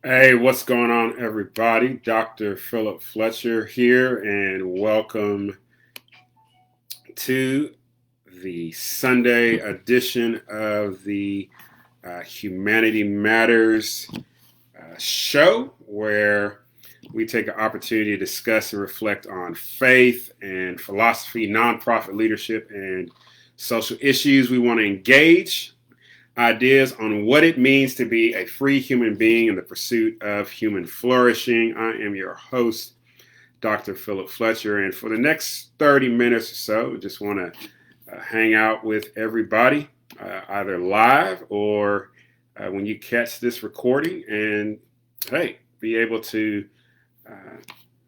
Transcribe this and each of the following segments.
Hey, what's going on, everybody? Dr. Philip Fletcher here, and welcome to the Sunday edition of the Humanity Matters show, where we take an opportunity to discuss and reflect on faith and philosophy, nonprofit leadership, and social issues we want to engage ideas on what it means to be a free human being in the pursuit of human flourishing. I am your host, Dr. Philip Fletcher, and for the next 30 minutes or so, I just want to hang out with everybody, either live or when you catch this recording, and hey, be able to uh,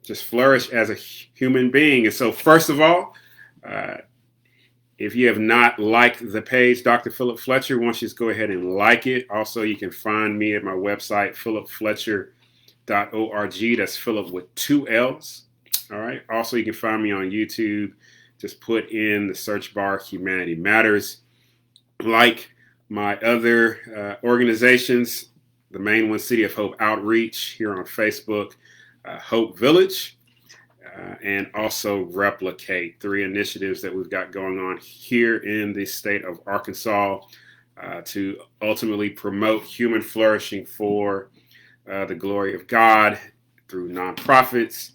just flourish as a human being. And so, first of all, uh, if you have not liked the page, Dr. Philip Fletcher, why don't you just go ahead and like it. Also, you can find me at my website, philipfletcher.org. That's Philip with two L's. All right. Also, you can find me on YouTube. Just put in the search bar Humanity Matters. Like my other organizations, the main one, City of Hope Outreach, here on Facebook, Hope Village, and also Replicate, three initiatives that we've got going on here in the state of Arkansas to ultimately promote human flourishing for the glory of God through nonprofits,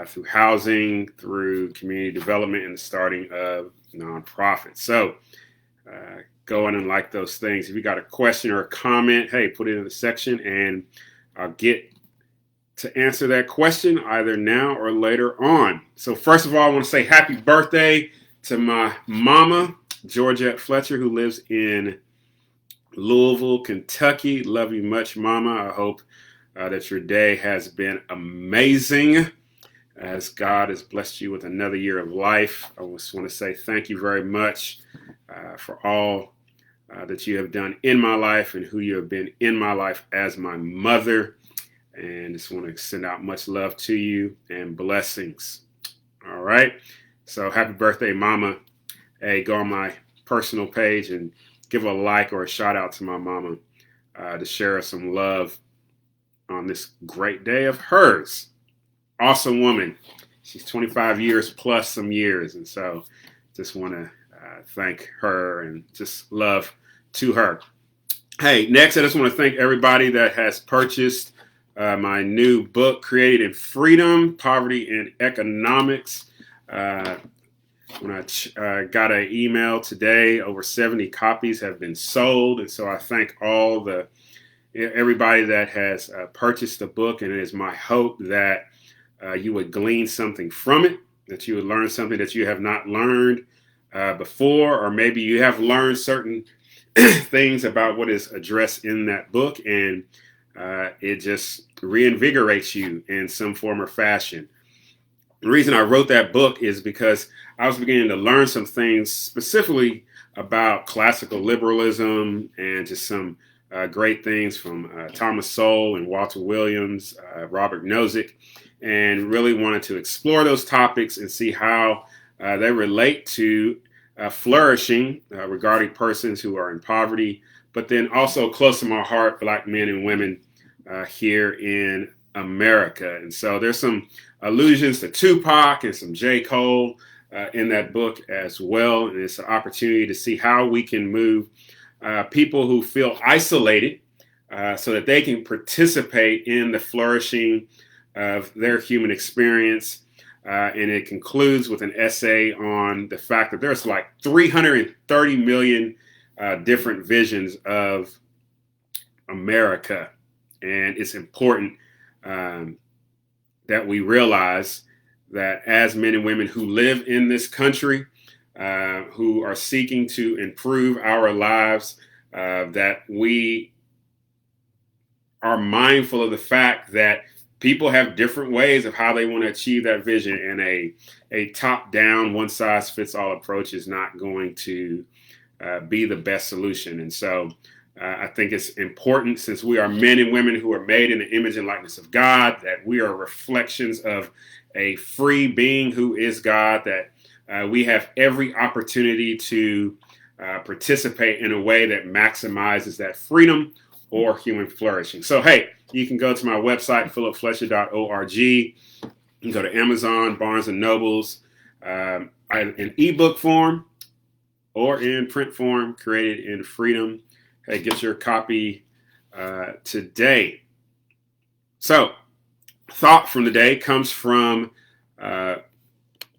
through housing, through community development, and the starting of nonprofits. So go in and like those things. If you got a question or a comment, hey, put it in the section and I'll get to answer that question either now or later on. So first of all, I want to say happy birthday to my mama, Georgette Fletcher, who lives in Louisville, Kentucky. Love you much, mama. I hope that your day has been amazing as God has blessed you with another year of life. I just want to say thank you very much for all that you have done in my life and who you have been in my life as my mother. And just want to send out much love to you and blessings. All right. So happy birthday, mama. Hey, go on my personal page and give a like or a shout out to my mama to share some love on this great day of hers. Awesome woman. She's 25 years plus some years. And so just want to thank her and just love to her. Hey, next, I just want to thank everybody that has purchased my new book, Created in Freedom, Poverty and Economics. When I got an email today, over 70 copies have been sold. And so I thank everybody that has purchased the book. And it is my hope that you would glean something from it, that you would learn something that you have not learned before, or maybe you have learned certain things about what is addressed in that book, and it just reinvigorates you in some form or fashion. The reason I wrote that book is because I was beginning to learn some things specifically about classical liberalism and just some great things from Thomas Sowell and Walter Williams, Robert Nozick, and really wanted to explore those topics and see how they relate to flourishing regarding persons who are in poverty, but then also close to my heart, Black men and women here in America. And so there's some allusions to Tupac and some J. Cole in that book as well. And it's an opportunity to see how we can move people who feel isolated so that they can participate in the flourishing of their human experience. And it concludes with an essay on the fact that there's like 330 million different visions of America. And it's important that we realize that as men and women who live in this country, who are seeking to improve our lives, that we are mindful of the fact that people have different ways of how they want to achieve that vision, and a top-down, one-size-fits-all approach is not going to be the best solution. And so I think it's important, since we are men and women who are made in the image and likeness of God, that we are reflections of a free being who is God, that we have every opportunity to participate in a way that maximizes that freedom or human flourishing. So, hey, you can go to my website, philipfletcher.org. You can go to Amazon, Barnes and Nobles, in ebook form or in print form, created in freedom. Hey, get your copy today. So, thought from the day comes from a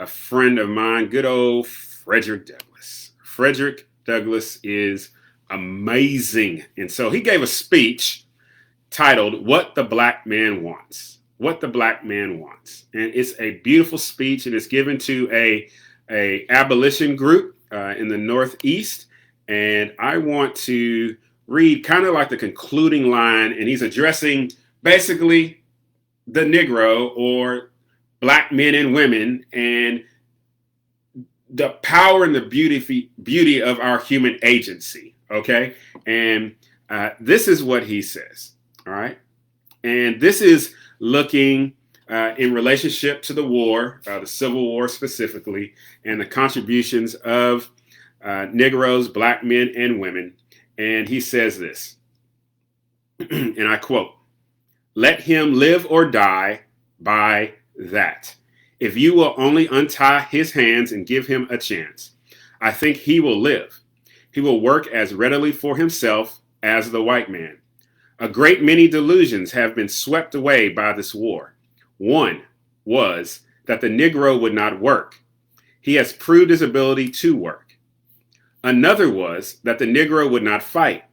friend of mine, good old Frederick Douglass. Frederick Douglass is amazing. And so he gave a speech titled, What the Black Man Wants. What the Black Man Wants. And it's a beautiful speech, and it's given to a abolition group in the Northeast. And I want to read kind of like the concluding line, and he's addressing basically the Negro or Black men and women and the power and the beauty of our human agency. Okay. And this is what he says. All right. And this is looking in relationship to the war, the Civil War specifically, and the contributions of Negroes, Black men and women. And he says this, and I quote, "Let him live or die by that. If you will only untie his hands and give him a chance, I think he will live. He will work as readily for himself as the white man. A great many delusions have been swept away by this war. One was that the Negro would not work. He has proved his ability to work. Another was that the Negro would not fight,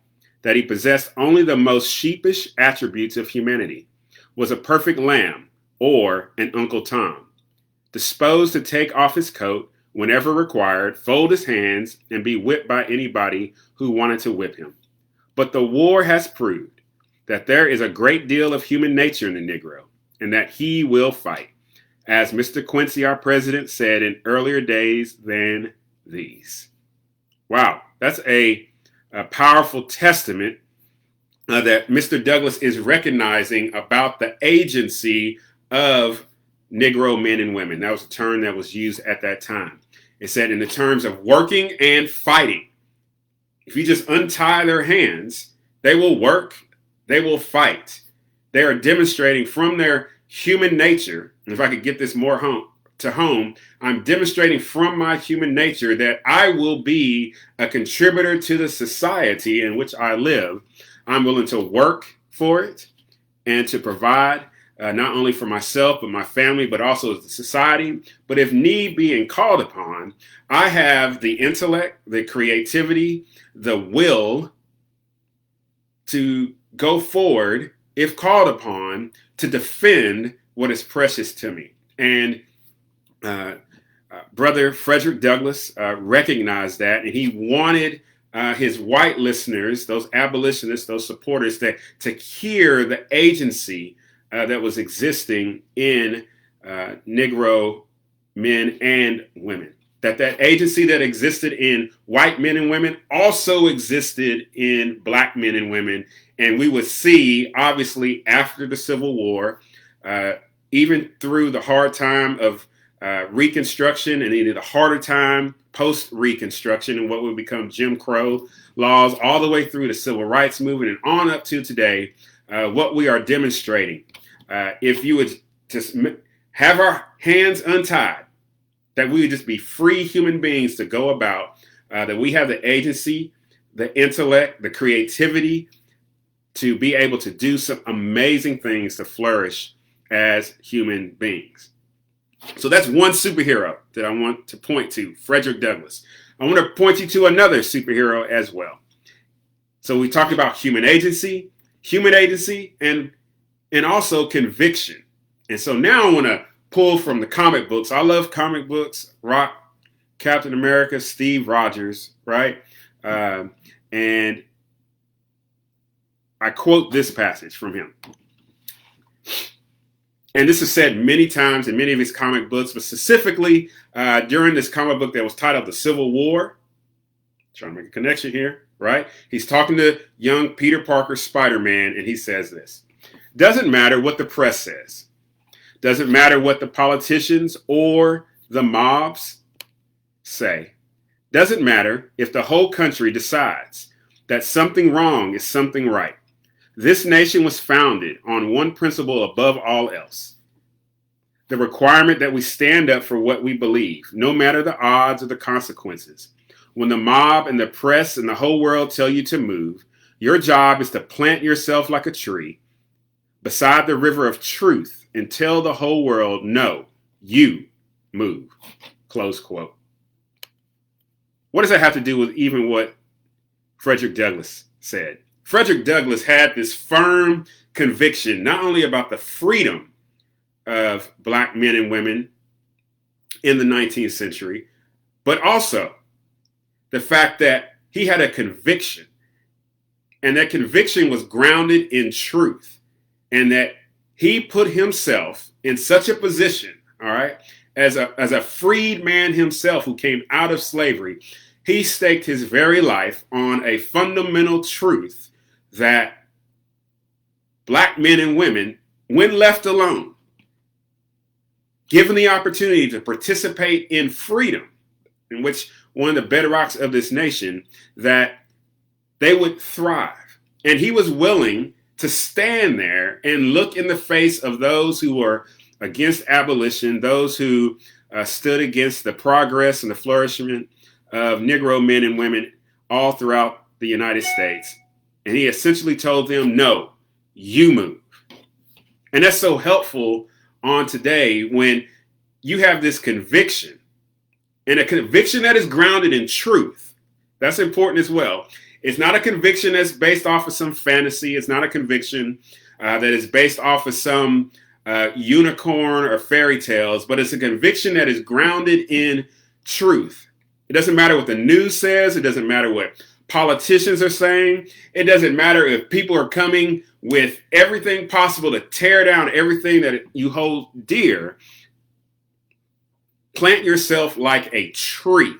that he possessed only the most sheepish attributes of humanity, was a perfect lamb or an Uncle Tom, disposed to take off his coat whenever required, fold his hands, and be whipped by anybody who wanted to whip him. But the war has proved that there is a great deal of human nature in the Negro, and that he will fight, as Mr. Quincy, our president, said in earlier days than these." Wow, that's a powerful testament that Mr. Douglass is recognizing about the agency of Negro men and women. That was a term that was used at that time. It said in the terms of working and fighting. If you just untie their hands, they will work, they will fight. They are demonstrating from their human nature, and if I could get this more home, I'm demonstrating from my human nature that I will be a contributor to the society in which I live. I'm willing to work for it and to provide not only for myself, but my family, but also the society. But if need be and called upon, I have the intellect, the creativity, the will to go forward, if called upon, to defend what is precious to me. And Brother Frederick Douglass recognized that, and he wanted his white listeners, those abolitionists, those supporters, to hear the agency that was existing in Negro men and women. That agency that existed in white men and women also existed in Black men and women. And we would see, obviously, after the Civil War, even through the hard time of Reconstruction and even the harder time post-Reconstruction and what would become Jim Crow laws, all the way through the Civil Rights Movement and on up to today, what we are demonstrating. If you would just have our hands untied, that we would just be free human beings to go about, that we have the agency, the intellect, the creativity to be able to do some amazing things to flourish as human beings. So that's one superhero that I want to point to, Frederick Douglass. I want to point you to another superhero as well. So we talked about human agency, and also conviction. And so now I want to pull from the comic books. I love comic books, Rock, Captain America, Steve Rogers, right? And I quote this passage from him. And this is said many times in many of his comic books, but specifically during this comic book that was titled The Civil War. Trying to make a connection here, right? He's talking to young Peter Parker, Spider-Man, and he says this: "Doesn't matter what the press says. Doesn't matter what the politicians or the mobs say. Doesn't matter if the whole country decides that something wrong is something right. This nation was founded on one principle above all else: the requirement that we stand up for what we believe, no matter the odds or the consequences. When the mob and the press and the whole world tell you to move, your job is to plant yourself like a tree beside the river of truth and tell the whole world, no, you move. Close quote. What does that have to do with even what Frederick Douglass said? Frederick Douglass had this firm conviction, not only about the freedom of black men and women in the 19th century, but also the fact that he had a conviction, and that conviction was grounded in truth, and that he put himself in such a position, all right, as a freed man himself who came out of slavery. He staked his very life on a fundamental truth that black men and women, when left alone, given the opportunity to participate in freedom, in which one of the bedrocks of this nation, that they would thrive. And he was willing to stand there and look in the face of those who were against abolition, those who stood against the progress and the flourishment of Negro men and women all throughout the United States. And he essentially told them, no, you move. And that's so helpful on today when you have this conviction, and a conviction that is grounded in truth. That's important as well. It's not a conviction that's based off of some fantasy. It's not a conviction that is based off of some unicorn or fairy tales, but it's a conviction that is grounded in truth. It doesn't matter what the news says. It doesn't matter what politicians are saying. It doesn't matter if people are coming with everything possible to tear down everything that you hold dear. Plant yourself like a tree.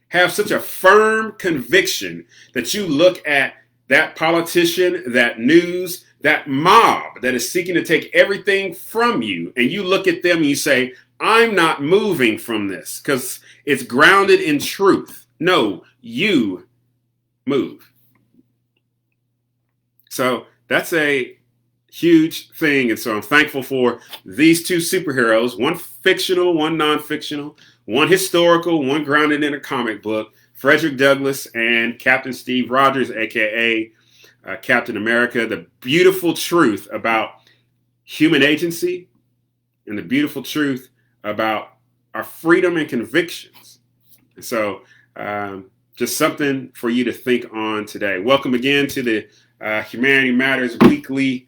Have such a firm conviction that you look at that politician, that news, that mob that is seeking to take everything from you, and you look at them and you say, I'm not moving from this because it's grounded in truth. No, you move. So that's a huge thing. And so I'm thankful for these two superheroes, one fictional, one non-fictional, one historical, one grounded in a comic book, Frederick Douglass and Captain Steve Rogers, aka Captain America. The beautiful truth about human agency and the beautiful truth about our freedom and convictions. And so just something for you to think on today. Welcome again to the Humanity Matters weekly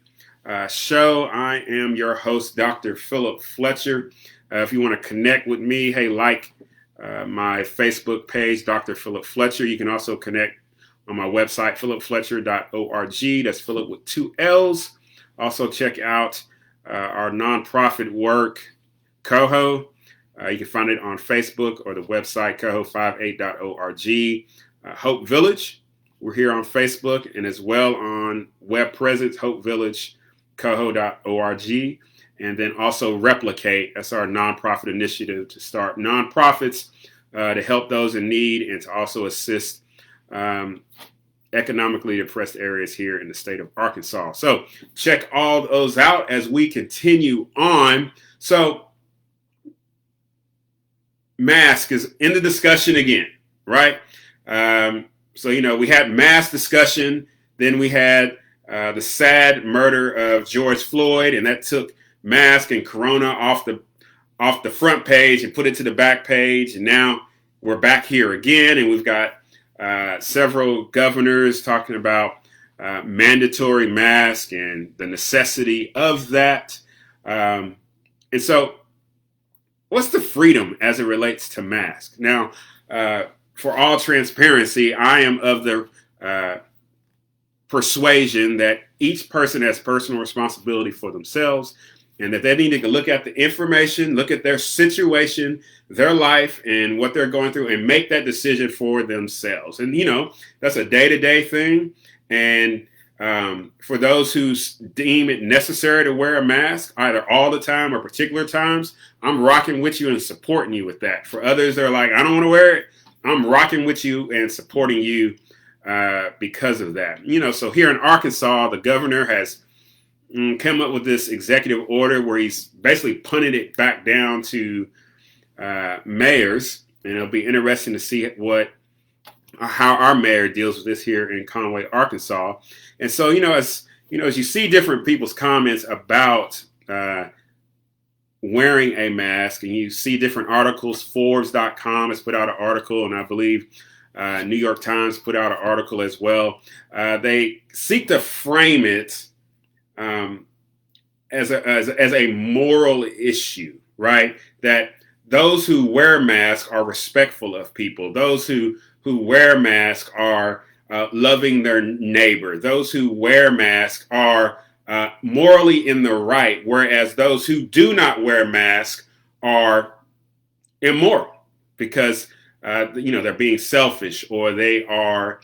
show. I am your host, Dr. Philip Fletcher. If you want to connect with me, hey, like my Facebook page, Dr. Philip Fletcher. You can also connect on my website, philipfletcher.org. That's Philip with 2 L's. Also check out our nonprofit work, Coho. You can find it on Facebook or the website, coho58.org. Hope Village. We're here on Facebook and as well on web presence, Hope Village, coho.org. And then also Replicate. That's our nonprofit initiative to start nonprofits to help those in need and to also assist economically depressed areas here in the state of Arkansas. So check all those out as we continue on. So mask is in the discussion again, right? So, we had mass discussion. Then we had the sad murder of George Floyd, and that took mask and corona off the front page and put it to the back page. And now we're back here again, and we've got several governors talking about mandatory mask and the necessity of that. And so what's the freedom as it relates to mask? Now, for all transparency, I am of the persuasion that each person has personal responsibility for themselves, and that they need to look at the information, look at their situation, their life, and what they're going through, and make that decision for themselves. And, that's a day-to-day thing. And for those who deem it necessary to wear a mask, either all the time or particular times, I'm rocking with you and supporting you with that. For others, they're like, I don't want to wear it. I'm rocking with you and supporting you because of that. So here in Arkansas, the governor has come up with this executive order where he's basically punted it back down to mayors, and it'll be interesting to see how our mayor deals with this here in Conway, Arkansas. And so, as you see different people's comments about wearing a mask, and you see different articles, Forbes.com has put out an article, and I believe New York Times put out an article as well. They seek to frame it as a moral issue, right? That those who wear masks are respectful of people. Those who wear masks are loving their neighbor. Those who wear masks are morally in the right, whereas those who do not wear masks are immoral because they're being selfish, or they are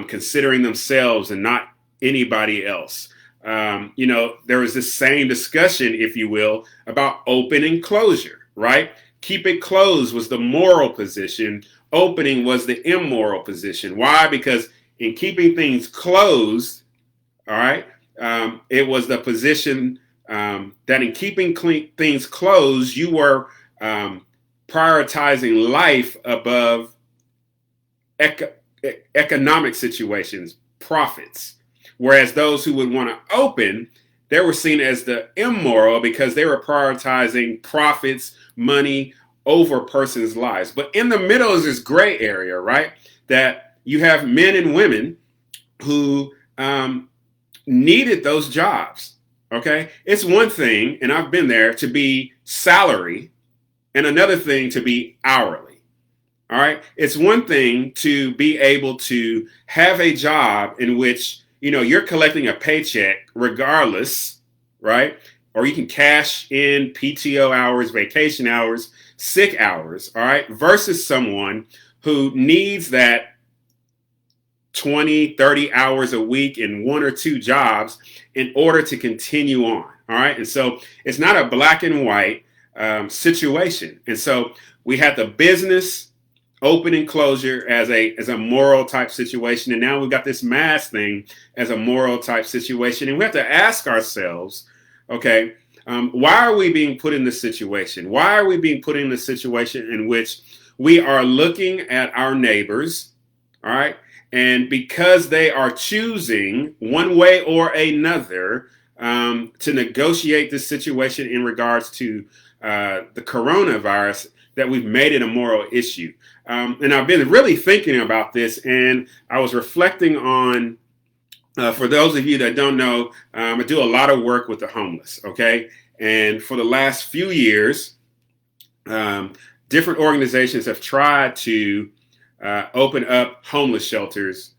considering themselves and not anybody else. There was this same discussion, if you will, about open enclosure, right? Keep it closed was the moral position. Opening was the immoral position. Why? Because in keeping things closed, all right, it was the position that in keeping things closed, you were prioritizing life above economic situations, profits. Whereas those who would want to open, they were seen as the immoral because they were prioritizing profits, money over persons' lives. But in the middle is this gray area, right? That you have men and women who needed those jobs, okay? It's one thing, and I've been there, to be salary, and another thing to be hourly, all right? It's one thing to be able to have a job in which you're collecting a paycheck regardless, right? Or you can cash in PTO hours, vacation hours, sick hours, all right? Versus someone who needs that 20, 30 hours a week in one or two jobs in order to continue on, all right? And so it's not a black and white situation. And so we had the business open enclosure as a moral type situation, and now we've got this mask thing as a moral type situation, and we have to ask ourselves, okay, why are we being put in this situation? Why are we being put in this situation in which we are looking at our neighbors, all right, and because they are choosing one way or another to negotiate this situation in regards to the coronavirus, that we've made it a moral issue. And I've been really thinking about this, and I was reflecting on, for those of you that don't know, I do a lot of work with the homeless, okay? And for the last few years, different organizations have tried to open up homeless shelters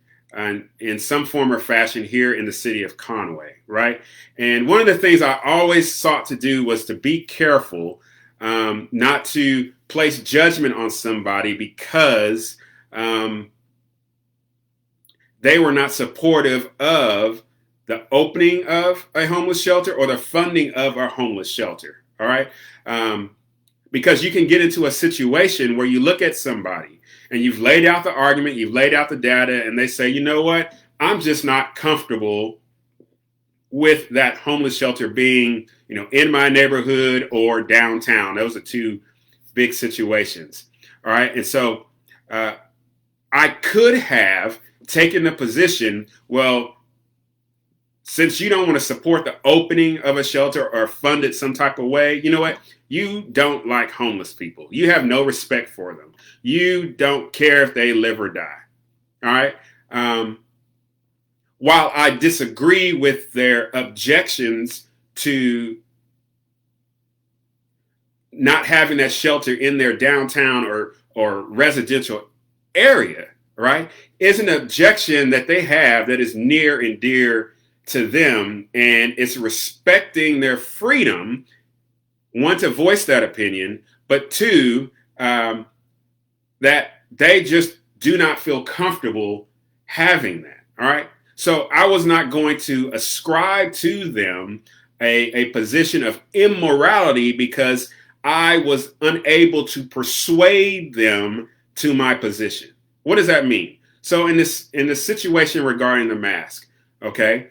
in some form or fashion here in the city of Conway, right? And one of the things I always sought to do was to be careful not to place judgment on somebody because they were not supportive of the opening of a homeless shelter or the funding of a homeless shelter. All right. Because you can get into a situation where you look at somebody and you've laid out the argument, you've laid out the data, and they say, you know what, I'm just not comfortable with that homeless shelter being, in my neighborhood or downtown. Those are two big situations. All right. And so I could have taken the position, well, since you don't want to support the opening of a shelter or fund it some type of way, you know what? You don't like homeless people. You have no respect for them. You don't care if they live or die. All right. While I disagree with their objections to not having that shelter in their downtown or residential area, right, is an objection that they have that is near and dear to them, and it's respecting their freedom, one, to voice that opinion, but two, that they just do not feel comfortable having that. All right. So I was not going to ascribe to them a position of immorality because I was unable to persuade them to my position. What does that mean? So in this situation regarding the mask, okay,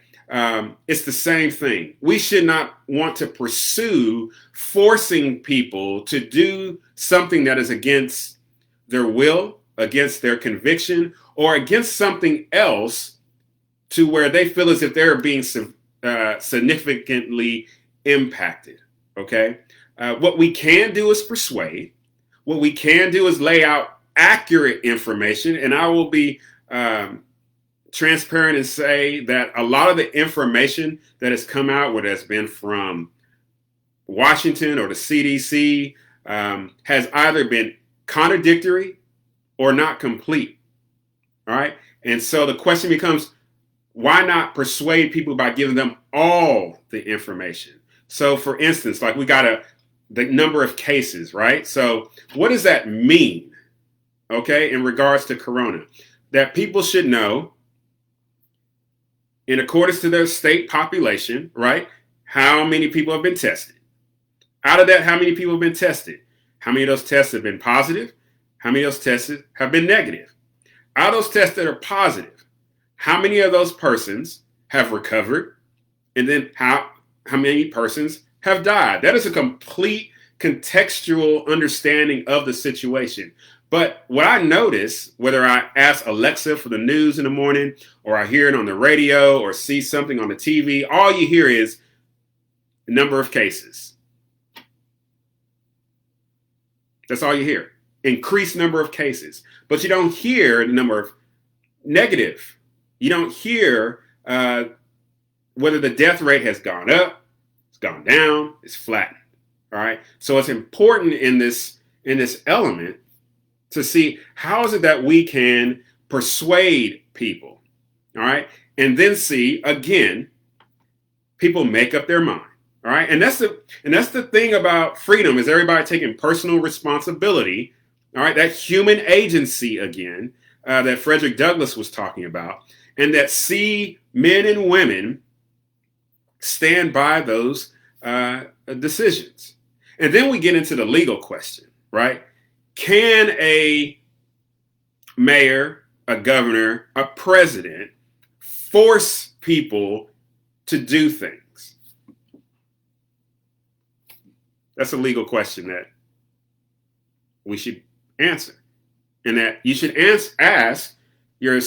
it's the same thing. We should not want to pursue forcing people to do something that is against their will, against their conviction, or against something else to where they feel as if they're being significantly impacted. Okay, what we can do is persuade. What we can do is lay out accurate information, and I will be transparent and say that a lot of the information that has come out, whether it's been from Washington or the CDC, has either been contradictory or not complete. All right. And so the question becomes, why not persuade people by giving them all the information? So for instance, like we got the number of cases, right? So what does that mean? Okay, in regards to corona, that people should know in accordance to their state population, right? How many people have been tested? Out of that, how many people have been tested? How many of those tests have been positive? How many of those tests have been negative? Out of those tests that are positive, how many of those persons have recovered? And then how many persons have died? That is a complete contextual understanding of the situation. But what I notice, whether I ask Alexa for the news in the morning, or I hear it on the radio, or see something on the TV, all you hear is the number of cases. That's all you hear. Increased number of cases. But you don't hear the number of negative. You don't hear whether the death rate has gone up, it's gone down, it's flattened. All right. So it's important in this element to see how is it that we can persuade people. All right. And then see, again, people make up their mind. All right. And that's the thing about freedom, is everybody taking personal responsibility. All right. That human agency again, that Frederick Douglass was talking about, and that see men and women stand by those decisions. And then we get into the legal question, right? Can a mayor, a governor, a president force people to do things? That's a legal question that we should answer, and that you should ask your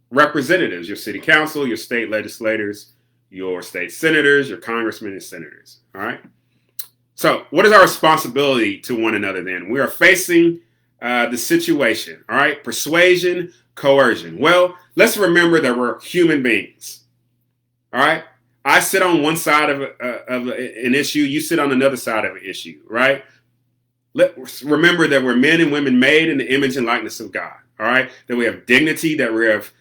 representatives, your city council, your state legislators, your state senators, your congressmen and senators. All right. So what is our responsibility to one another then? We are facing the situation. All right. Persuasion, coercion. Well, let's remember that we're human beings. All right. I sit on one side of an issue. You sit on another side of an issue. Right. Let's remember that we're men and women made in the image and likeness of God. All right. That we have dignity, that we have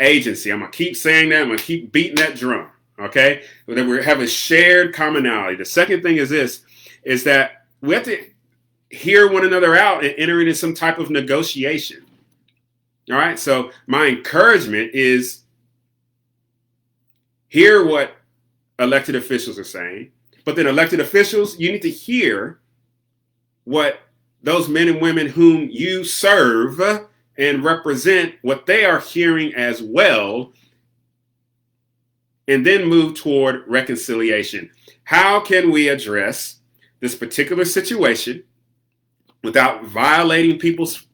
agency. I'm going to keep saying that. I'm going to keep beating that drum. Okay, that we have a shared commonality. The second thing is this, is that we have to hear one another out and enter into some type of negotiation. All right, so my encouragement is hear what elected officials are saying, but then elected officials, you need to hear what those men and women whom you serve and represent, what they are hearing as well, and then move toward reconciliation. How can we address this particular situation without violating people's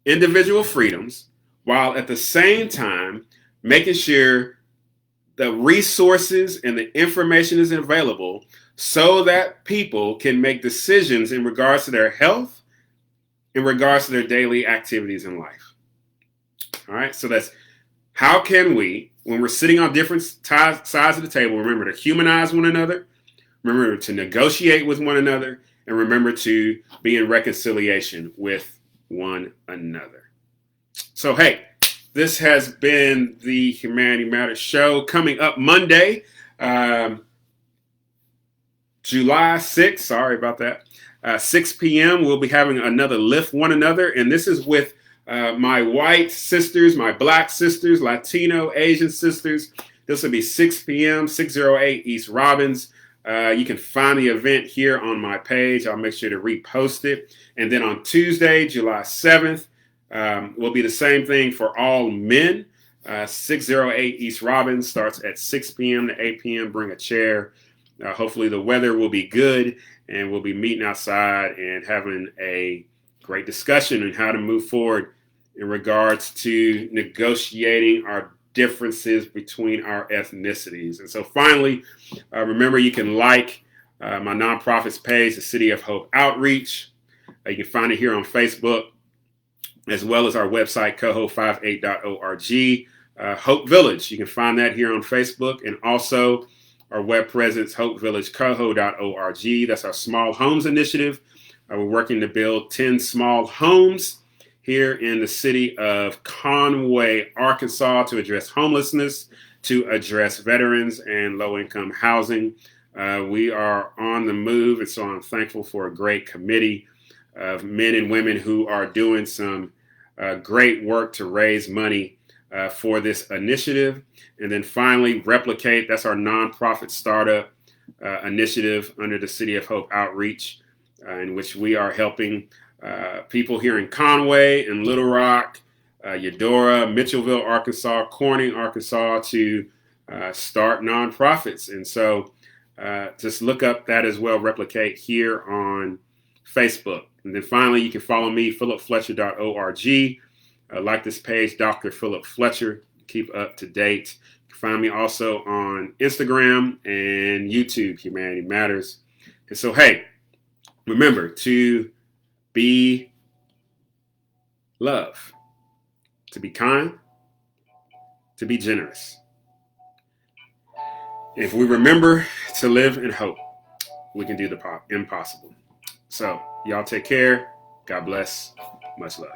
individual freedoms, while at the same time making sure the resources and the information is available so that people can make decisions in regards to their health, in regards to their daily activities in life? All right, so that's how can we, when we're sitting on different sides of the table, remember to humanize one another, remember to negotiate with one another, and remember to be in reconciliation with one another. So, hey, this has been the Humanity Matters show. Coming up Monday, July 6th, sorry about that, 6 p.m., we'll be having another Lift One Another, and this is with my white sisters, my black sisters, Latino, Asian sisters. This will be 6 p.m., 608 East Robbins. You can find the event here on my page. I'll make sure to repost it. And then on Tuesday, July 7th, will be the same thing for all men. 608 East Robbins starts at 6 p.m. to 8 p.m. Bring a chair. Hopefully the weather will be good, and we'll be meeting outside and having a great discussion on how to move forward in regards to negotiating our differences between our ethnicities. And so finally, remember you can like my nonprofit's page, the City of Hope Outreach. You can find it here on Facebook, as well as our website, coho58.org. Hope Village, you can find that here on Facebook, and also our web presence, hopevillagecoho.org. That's our small homes initiative. We're working to build 10 small homes here in the city of Conway, Arkansas, to address homelessness, to address veterans and low-income housing. We are on the move, and so I'm thankful for a great committee of men and women who are doing some great work to raise money for this initiative. And then finally, Replicate, that's our nonprofit startup initiative under the City of Hope Outreach, in which we are helping people here in Conway and Little Rock, Eudora, Mitchellville, Arkansas, Corning, Arkansas, to start nonprofits. And so just look up that as well, Replicate, here on Facebook. And then finally, you can follow me, philipfletcher.org. Like this page, Dr. Philip Fletcher. Keep up to date. You can find me also on Instagram and YouTube, Humanity Matters. And so, hey, remember to be love, to be kind, to be generous. If we remember to live in hope, we can do the impossible. So, y'all take care. God bless. Much love.